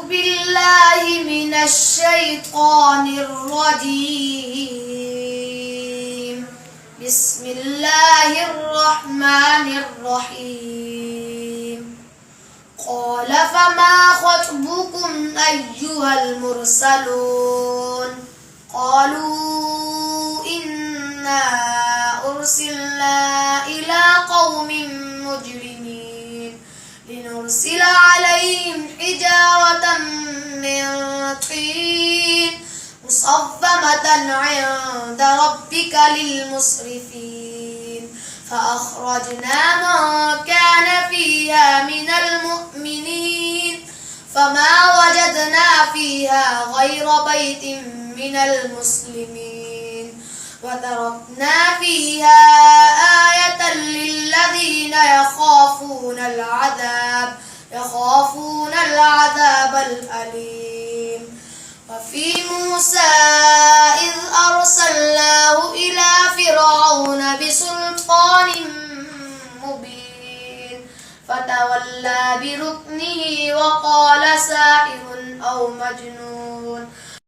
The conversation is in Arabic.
بالله من الشيطان الرجيم. بسم الله الرحمن الرحيم. قال فما خطبكم أيها المرسلون؟ قالوا إنا أرسلنا إلى قوم مجرمين لنرسل عليهم حجارة من طين مصفمة عند ربك للمسرفين فأخرجنا من كان فيها من المؤمنين فما وجدنا فيها غير بيت من المسلمين وتركنا فيها آية للذين يخافون العذاب الأليم. وفي موسى إذ أرسلناه إلى فرعون بسلطان مبين فتولى بركنه وقال ساحر أو مجنون